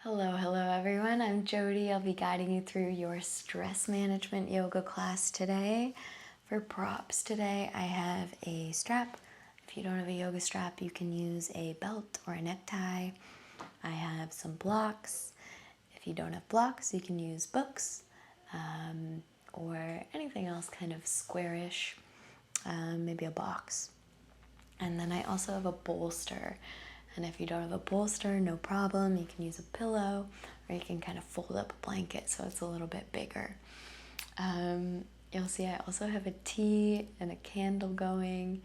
Hello everyone. I'm Jody. I'll be guiding you through your stress management yoga class today. For props today, I have a strap. If you don't have a yoga strap, you can use a belt or a necktie. I have some blocks. If you don't have blocks, you can use books or anything else kind of squarish, maybe a box. And then I also have a bolster. And if you don't have a bolster, no problem. You can use a pillow or you can kind of fold up a blanket so it's a little bit bigger. You'll see I also have a tea and a candle going.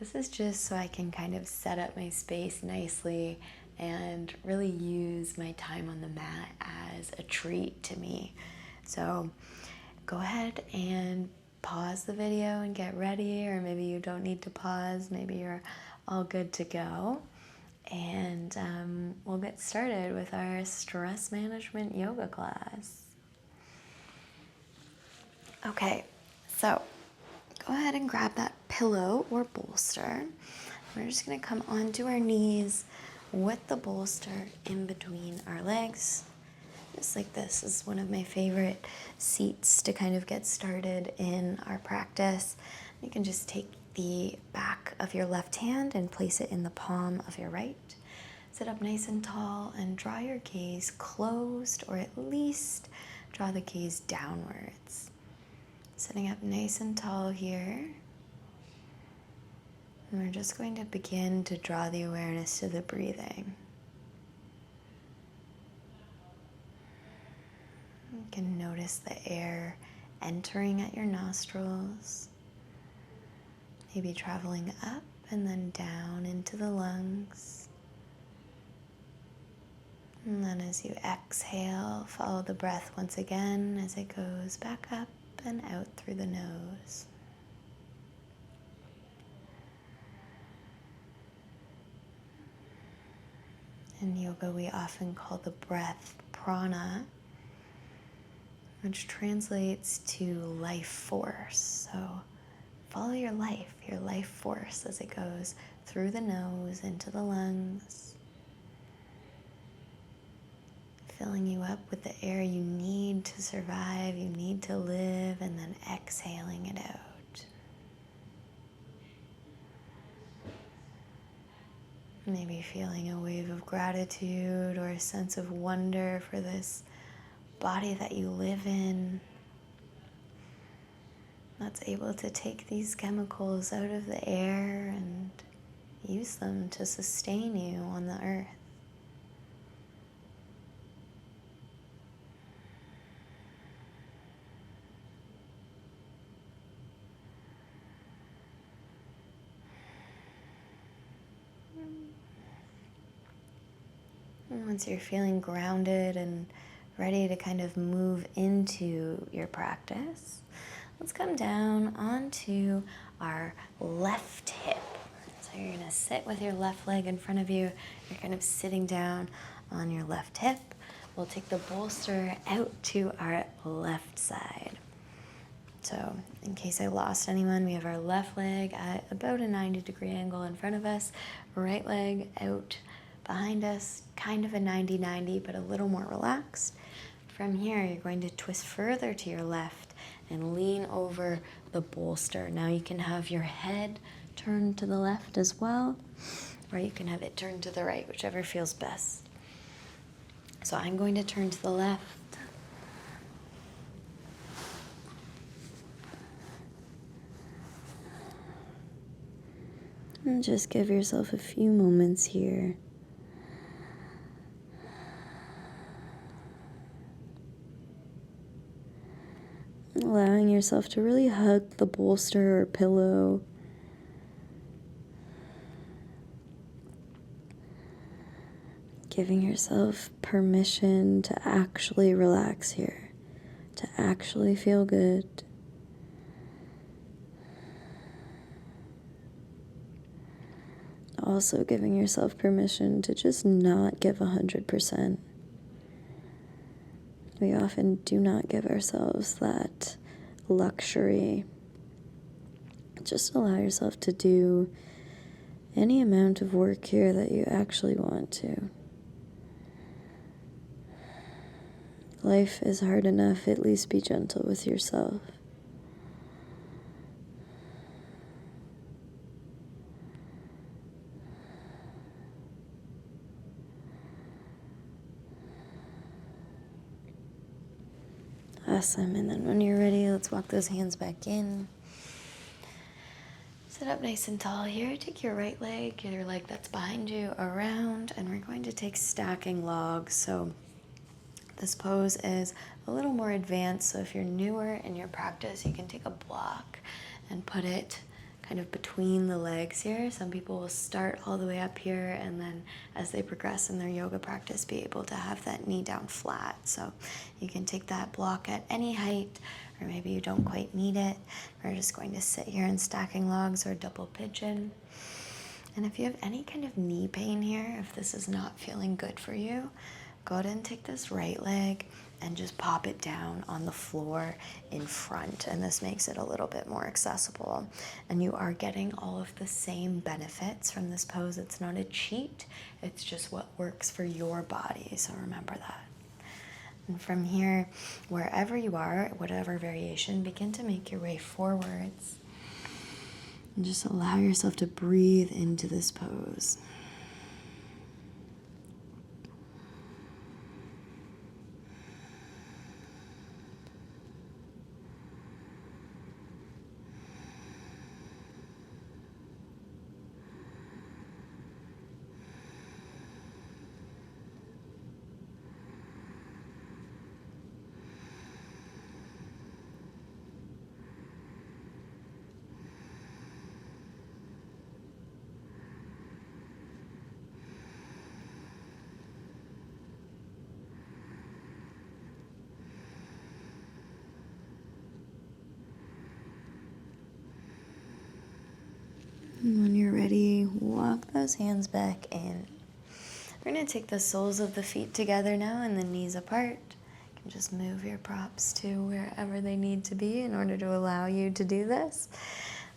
This is just so I can kind of set up my space nicely and really use my time on the mat as a treat to me. So go ahead and pause the video and get ready, or maybe you don't need to pause. Maybe you're all good to go. And we'll get started with our stress management yoga class. Okay, so go ahead and grab that pillow or bolster. We're just going to come onto our knees with the bolster in between our legs. Just like this. This is one of my favorite seats to kind of get started in our practice. You can just take the back of your left hand and place it in the palm of your right. Sit up nice and tall and draw your gaze closed, or at least draw the gaze downwards. Sitting up nice and tall here. And we're just going to begin to draw the awareness to the breathing. You can notice the air entering at your nostrils, maybe traveling up and then down into the lungs. And then as you exhale, follow the breath once again as it goes back up and out through the nose. In yoga, we often call the breath prana, which translates to life force. So follow your life force as it goes through the nose into the lungs, filling you up with the air you need to survive, you need to live, and then exhaling it out. Maybe feeling a wave of gratitude or a sense of wonder for this body that you live in, that's able to take these chemicals out of the air and use them to sustain you on the earth. And once you're feeling grounded and ready to kind of move into your practice, let's come down onto our left hip. So you're going to sit with your left leg in front of you. You're kind of sitting down on your left hip. We'll take the bolster out to our left side. So in case I lost anyone, we have our left leg at about a 90-degree angle in front of us, right leg out behind us, kind of a 90-90, but a little more relaxed. From here, you're going to twist further to your left and lean over the bolster. Now you can have your head turned to the left as well, or you can have it turned to the right, whichever feels best. So I'm going to turn to the left. And just give yourself a few moments here. Allowing yourself to really hug the bolster or pillow. Giving yourself permission to actually relax here, to actually feel good. Also giving yourself permission to just not give 100%. We often do not give ourselves that luxury. Just allow yourself to do any amount of work here that you actually want to. life is hard enough, at least be gentle with yourself. Awesome. And then when you're ready, let's walk those hands back in. Sit up nice and tall here. Take your right leg, your leg that's behind you, around, and we're going to take stacking logs. So this pose is a little more advanced, so if you're newer in your practice, you can take a block and put it kind of between the legs here. Some people will start all the way up here, and then as they progress in their yoga practice, be able to have that knee down flat. So you can take that block at any height, or maybe you don't quite need it. We're just going to sit here in stacking logs or double pigeon. And if you have any kind of knee pain here, if this is not feeling good for you, go ahead and take this right leg and just pop it down on the floor in front. And this makes it a little bit more accessible. And you are getting all of the same benefits from this pose. It's not a cheat. It's just what works for your body. So remember that. And from here, wherever you are, whatever variation, begin to make your way forwards. And just allow yourself to breathe into this pose. And when you're ready, walk those hands back in. We're going to take the soles of the feet together now and the knees apart. You can just move your props to wherever they need to be in order to allow you to do this.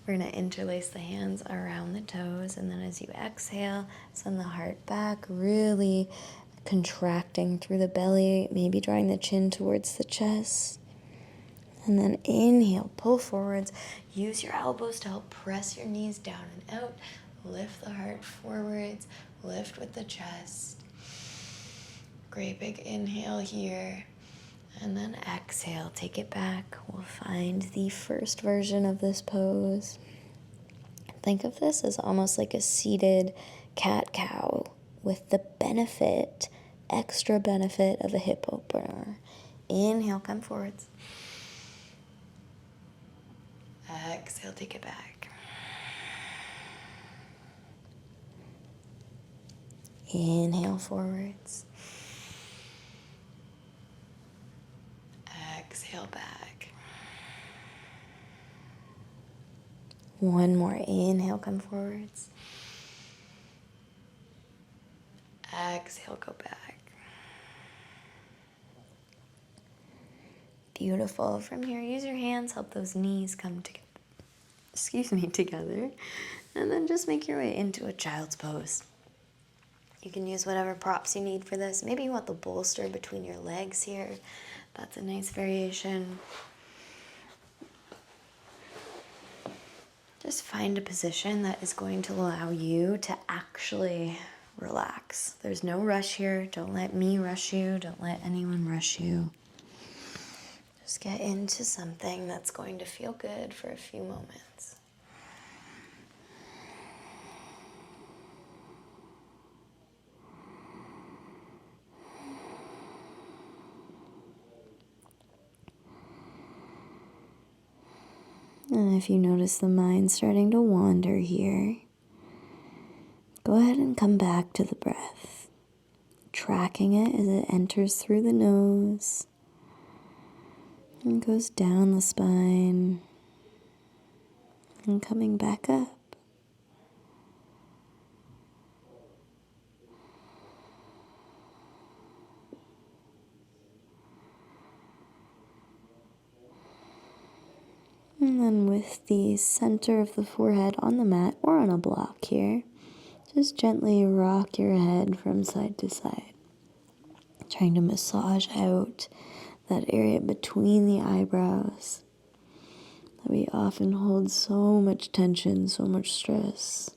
We're going to interlace the hands around the toes, and then as you exhale, send the heart back, really contracting through the belly, maybe drawing the chin towards the chest. And then inhale, pull forwards. Use your elbows to help press your knees down and out. Lift the heart forwards. Lift with the chest. Great big inhale here. And then exhale, take it back. We'll find the first version of this pose. Think of this as almost like a seated cat-cow with the benefit, extra benefit of a hip opener. Inhale, come forwards. Exhale, take it back. Inhale forwards. Exhale back. One more. Inhale, come forwards. Exhale, go back. Beautiful. From here, use your hands, help those knees come together. And then just make your way into a child's pose. You can use whatever props you need for this. Maybe you want the bolster between your legs here. That's a nice variation. Just find a position that is going to allow you to actually relax. There's no rush here. Don't let me rush you. Don't let anyone rush you. Just get into something that's going to feel good for a few moments. And if you notice the mind starting to wander here, go ahead and come back to the breath, tracking it as it enters through the nose and goes down the spine and coming back up. And then with the center of the forehead on the mat or on a block here, just gently rock your head from side to side. trying to massage out that area between the eyebrows that we often hold so much tension, so much stress.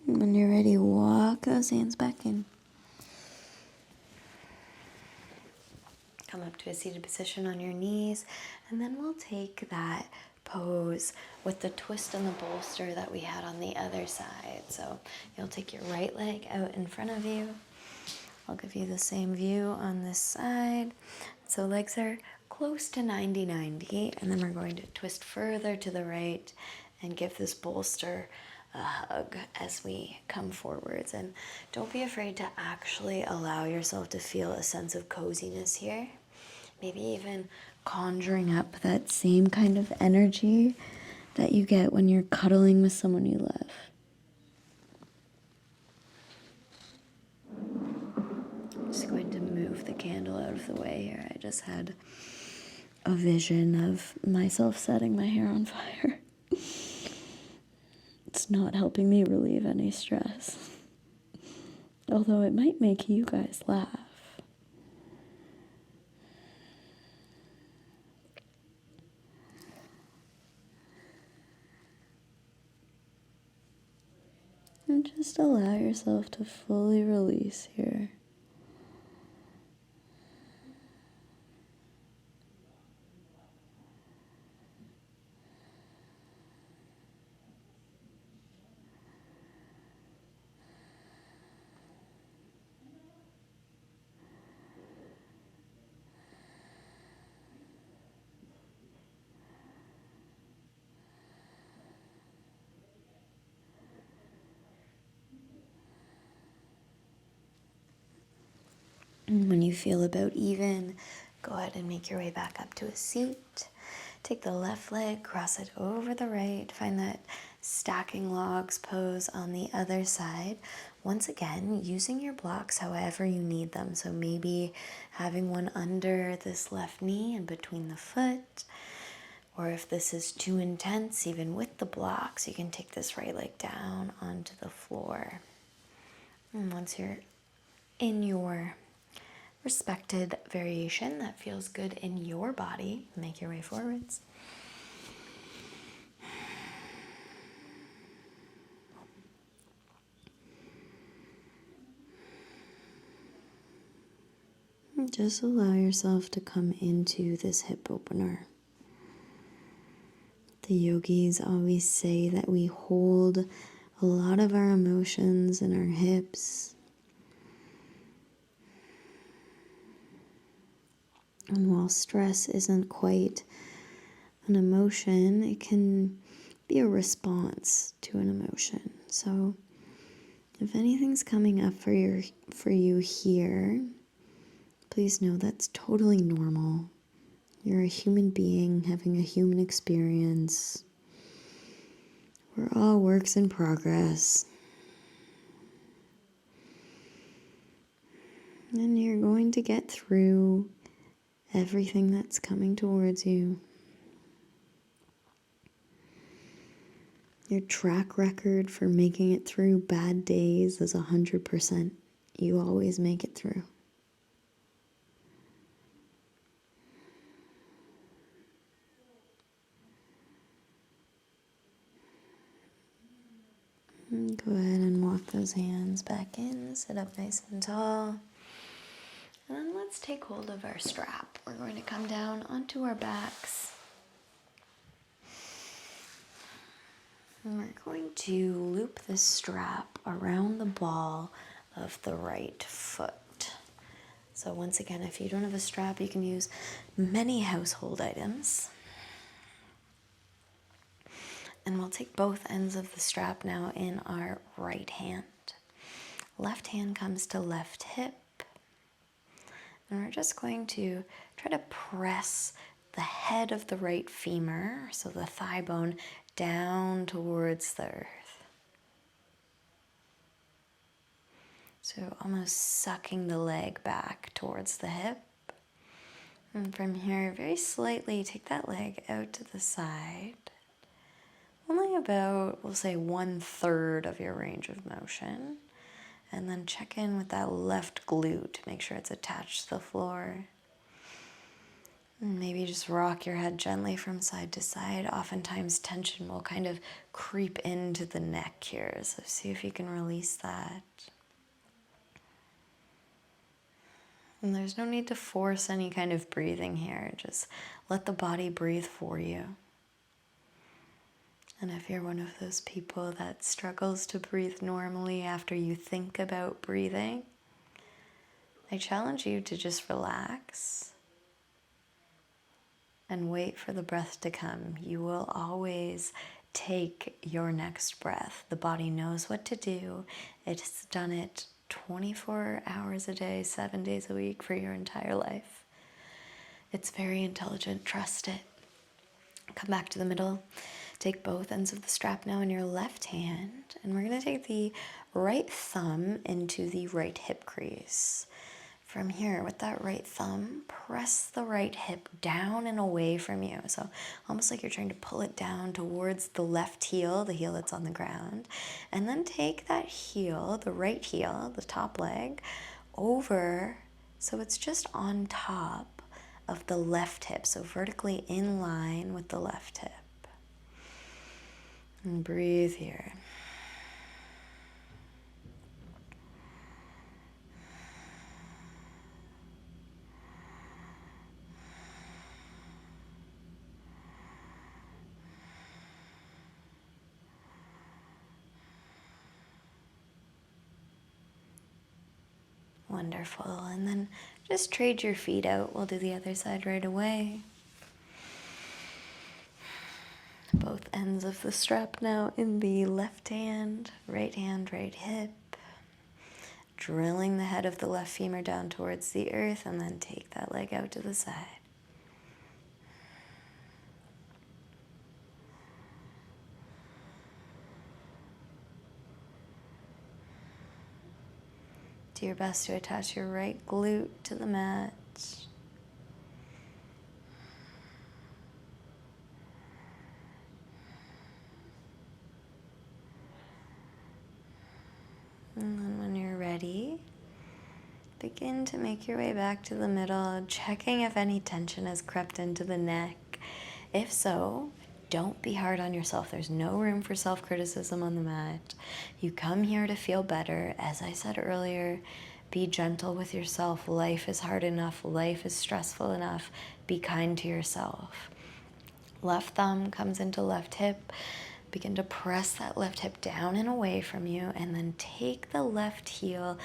When you're ready, walk those hands back in. Come up to a seated position on your knees, and then we'll take that pose with the twist and the bolster that we had on the other side. So you'll take your right leg out in front of you. I'll give you the same view on this side. So legs are close to 90-90, and then we're going to twist further to the right and give this bolster a hug as we come forwards. And don't be afraid to actually allow yourself to feel a sense of coziness here. Maybe even conjuring up that same kind of energy that you get when you're cuddling with someone you love. I'm just going to move the candle out of the way here. I just had a vision of myself setting my hair on fire. It's not helping me relieve any stress. Although it might make you guys laugh. And just allow yourself to fully release here. And when you feel about even, go ahead and make your way back up to a seat. Take the left leg, cross it over the right. Find that stacking logs pose on the other side. Once again, using your blocks however you need them. So maybe having one under this left knee and between the foot. Or if this is too intense, even with the blocks, you can take this right leg down onto the floor. And once you're in your respected variation that feels good in your body, make your way forwards. And just allow yourself to come into this hip opener. The yogis always say that we hold a lot of our emotions in our hips. And while stress isn't quite an emotion, it can be a response to an emotion. So if anything's coming up for you here, please know that's totally normal. You're a human being having a human experience. We're all works in progress. And you're going to get through everything that's coming towards you. Your track record for making it through bad days is 100%. You always make it through. And go ahead and walk those hands back in. Sit up nice and tall. And then let's take hold of our strap. We're going to come down onto our backs. And we're going to loop this strap around the ball of the right foot. So once again, if you don't have a strap, you can use many household items. And we'll take both ends of the strap now in our right hand. Left hand comes to left hip. And we're just going to try to press the head of the right femur, so the thigh bone, down towards the earth. So almost sucking the leg back towards the hip. And from here, very slightly take that leg out to the side. Only about, we'll say, 1/3 of your range of motion. And then check in with that left glute. Make sure it's attached to the floor. And maybe just rock your head gently from side to side. Oftentimes tension will kind of creep into the neck here. So see if you can release that. And there's no need to force any kind of breathing here. Just let the body breathe for you. And if you're one of those people that struggles to breathe normally after you think about breathing, I challenge you to just relax and wait for the breath to come. You will always take your next breath. The body knows what to do. It's done it 24 hours a day, 7 days a week for your entire life. It's very intelligent. Trust it. Come back to the middle. Take both ends of the strap now in your left hand, and we're going to take the right thumb into the right hip crease. From here, with that right thumb, press the right hip down and away from you. So almost like you're trying to pull it down towards the left heel, the heel that's on the ground. And then take that heel, the right heel, the top leg, over so it's just on top of the left hip. So vertically in line with the left hip. And breathe here. Wonderful. And then just trade your feet out. We'll do the other side right away. Both ends of the strap now in the left hand, right hip. Drilling the head of the left femur down towards the earth, and then take that leg out to the side. Do your best to attach your right glute to the mat. And then when you're ready, begin to make your way back to the middle, checking if any tension has crept into the neck. If so, don't be hard on yourself. There's no room for self-criticism on the mat. You come here to feel better. As I said earlier, be gentle with yourself. Life is hard enough. Life is stressful enough. Be kind to yourself. Left thumb comes into left hip. Begin to press that left hip down and away from you, and then take the left heel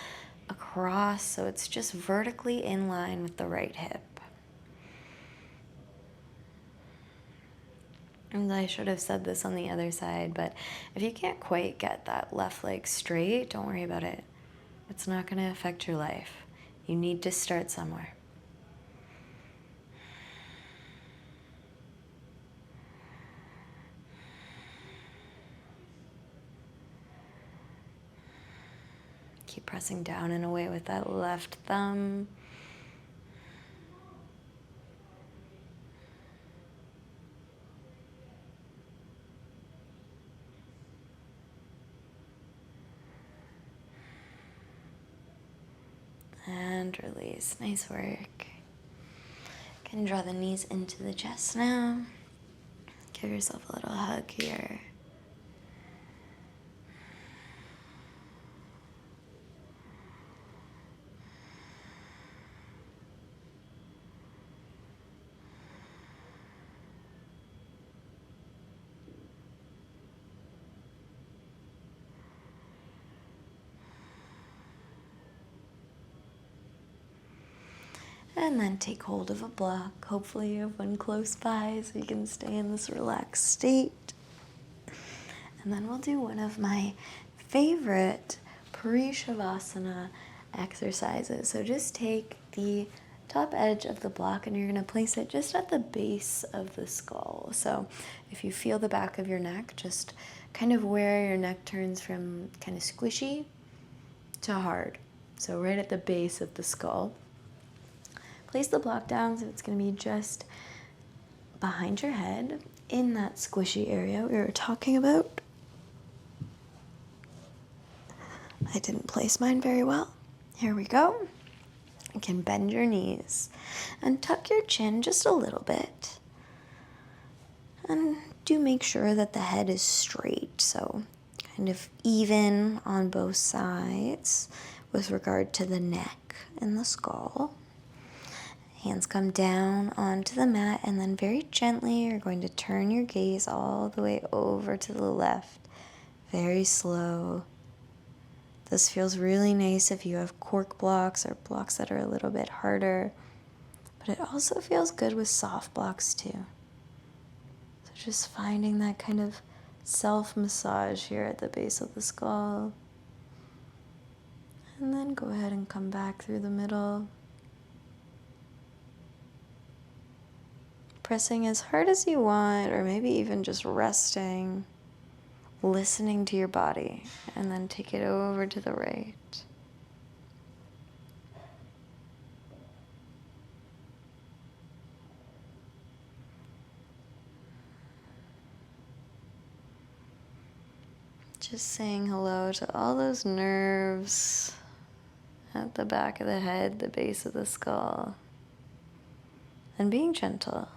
across so it's just vertically in line with the right hip. And I should have said this on the other side, but if you can't quite get that left leg straight, don't worry about it. It's not going to affect your life. You need to start somewhere. Keep pressing down and away with that left thumb. And release. Nice work. Can draw the knees into the chest now. Give yourself a little hug here. And then take hold of a block. Hopefully you have one close by so you can stay in this relaxed state. And then we'll do one of my favorite pre-Savasana exercises. So just take the top edge of the block and you're going to place it just at the base of the skull. So if you feel the back of your neck, just kind of where your neck turns from kind of squishy to hard. So right at the base of the skull. Place the block down so it's going to be just behind your head in that squishy area we were talking about. I didn't place mine very well. Here we go. You can bend your knees and tuck your chin just a little bit. And do make sure that the head is straight, so kind of even on both sides with regard to the neck and the skull. Hands come down onto the mat, and then very gently you're going to turn your gaze all the way over to the left. Very slow. This feels really nice if you have cork blocks or blocks that are a little bit harder, but it also feels good with soft blocks too. So just finding that kind of self-massage here at the base of the skull. And then go ahead and come back through the middle. Pressing as hard as you want, or maybe even just resting, listening to your body, and then take it over to the right. Just saying hello to all those nerves at the back of the head, the base of the skull, and being gentle,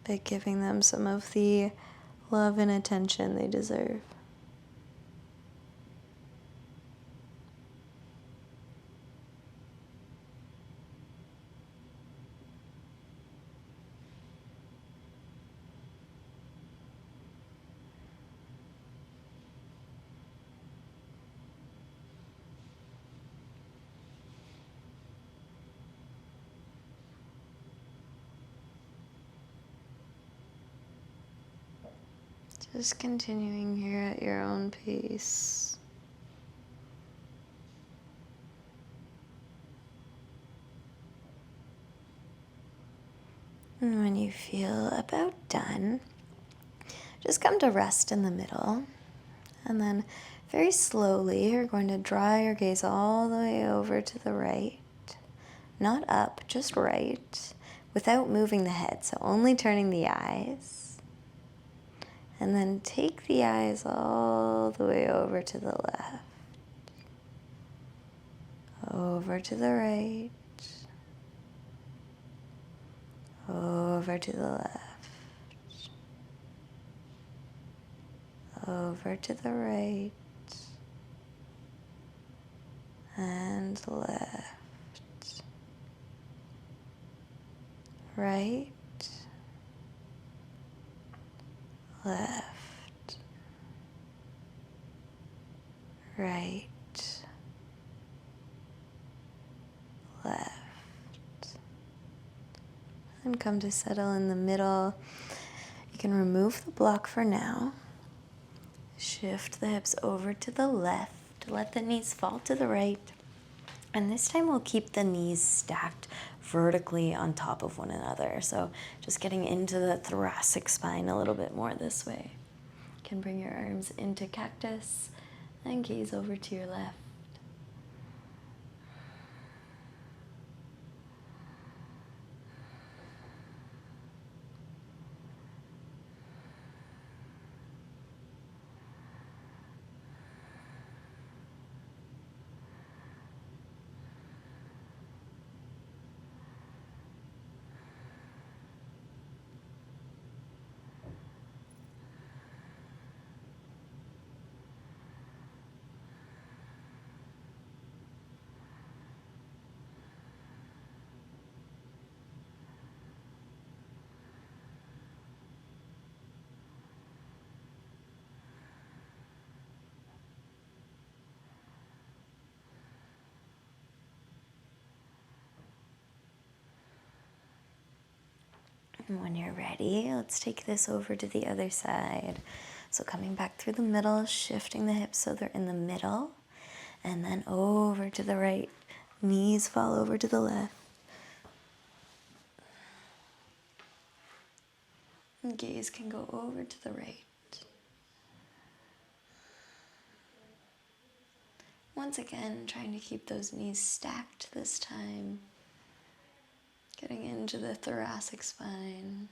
but giving them some of the love and attention they deserve. Just continuing here at your own pace. And when you feel about done, just come to rest in the middle. And then very slowly, you're going to draw your gaze all the way over to the right. Not up, just right, without moving the head, so only turning the eyes. And then take the eyes all the way over to the left, over to the right, over to the left, over to the right, and left, right, left, right, left, and come to settle in the middle. You can remove the block for now. Shift the hips over to the left. Let the knees fall to the right. And this time we'll keep the knees stacked vertically on top of one another. So just getting into the thoracic spine a little bit more this way. You can bring your arms into cactus and gaze over to your left. And when you're ready, let's take this over to the other side. So coming back through the middle, shifting the hips so they're in the middle, and then over to the right. Knees fall over to the left. And gaze can go over to the right. once again, trying to keep those knees stacked this time. Getting into the thoracic spine.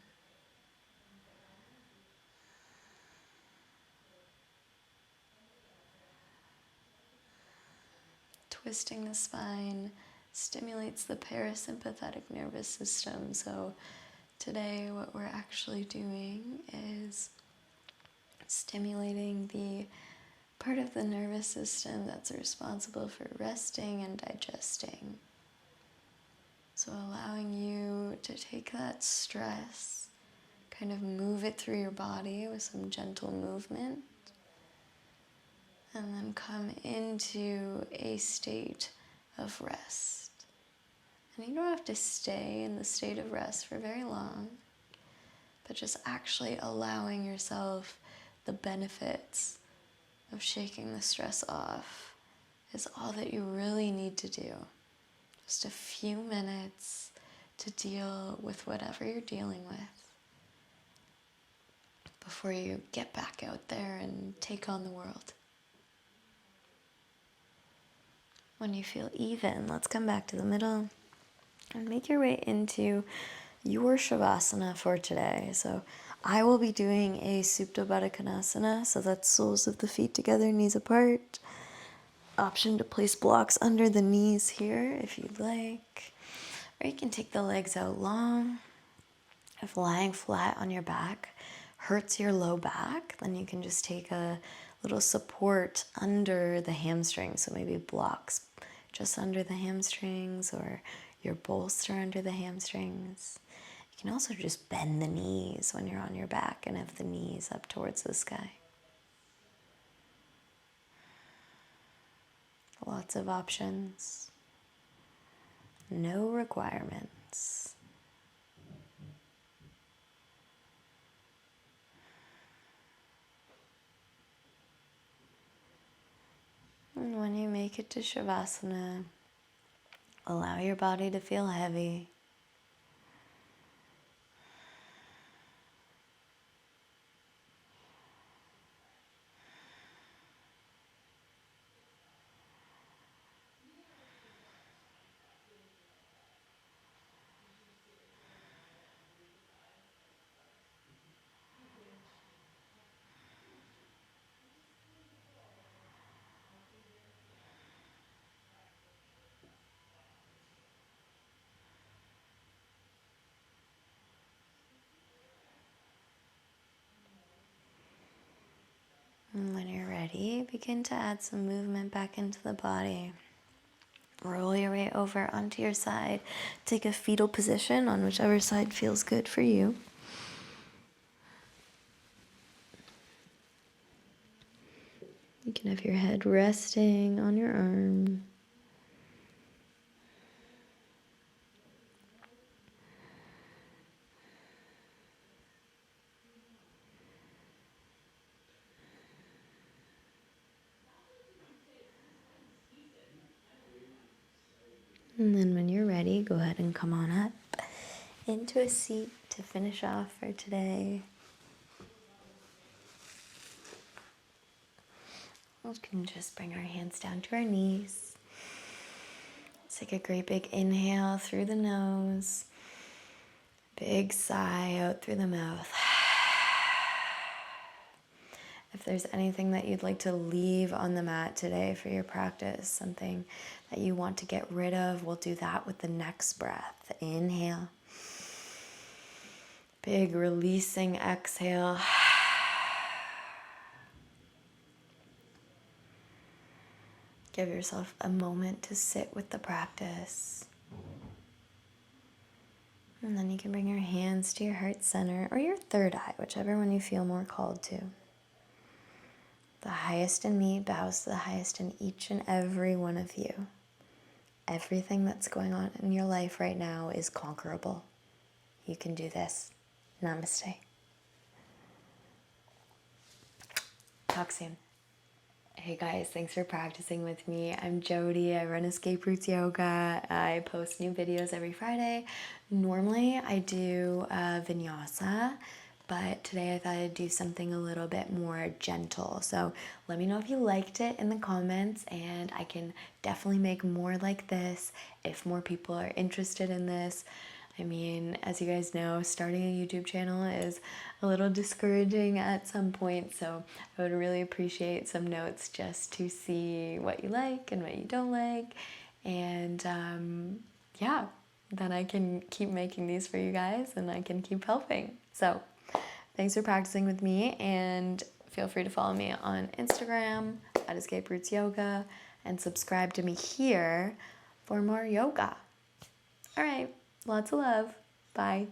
Twisting the spine stimulates the parasympathetic nervous system. So today what we're actually doing is stimulating the part of the nervous system that's responsible for resting and digesting. So allowing you to take that stress, kind of move it through your body with some gentle movement, and then come into a state of rest. And you don't have to stay in the state of rest for very long, but just actually allowing yourself the benefits of shaking the stress off is all that you really need to do. Just a few minutes to deal with whatever you're dealing with before you get back out there and take on the world. When you feel even, let's come back to the middle and make your way into your Savasana for today. So I will be doing a Supta Baddha Konasana, so that's soles of the feet together, knees apart. Option to place blocks under the knees here if you'd like. Or you can take the legs out long. If lying flat on your back hurts your low back, then you can just take a little support under the hamstrings. So maybe blocks just under the hamstrings or your bolster under the hamstrings. You can also just bend the knees when you're on your back and have the knees up towards the sky. Lots of options. No requirements. And when you make it to Savasana, allow your body to feel heavy. And when you're ready, begin to add some movement back into the body. Roll your way over onto your side. Take a fetal position on whichever side feels good for you. You can have your head resting on your arm. And then when you're ready, go ahead and come on up into a seat to finish off for today. We can just bring our hands down to our knees. Take a great big inhale through the nose. Big sigh out through the mouth. If there's anything that you'd like to leave on the mat today for your practice, something that you want to get rid of, we'll do that with the next breath. Inhale. Big releasing exhale. Give yourself a moment to sit with the practice. And then you can bring your hands to your heart center or your third eye, whichever one you feel more called to. The highest in me bows to the highest in each and every one of you. Everything that's going on in your life right now is conquerable. You can do this. Namaste. Talk soon. Hey guys, thanks for practicing with me. I'm Jody. I run Escape Roots Yoga. I post new videos every Friday. Normally I do vinyasa, but today I thought I'd do something a little bit more gentle. So let me know if you liked it in the comments, and I can definitely make more like this if more people are interested in this. I mean, as you guys know, starting a YouTube channel is a little discouraging at some point, so I would really appreciate some notes just to see what you like and what you don't like, and yeah, then I can keep making these for you guys and I can keep helping. So thanks for practicing with me, and feel free to follow me on Instagram at Escape Roots Yoga and subscribe to me here for more yoga. All right, lots of love. Bye.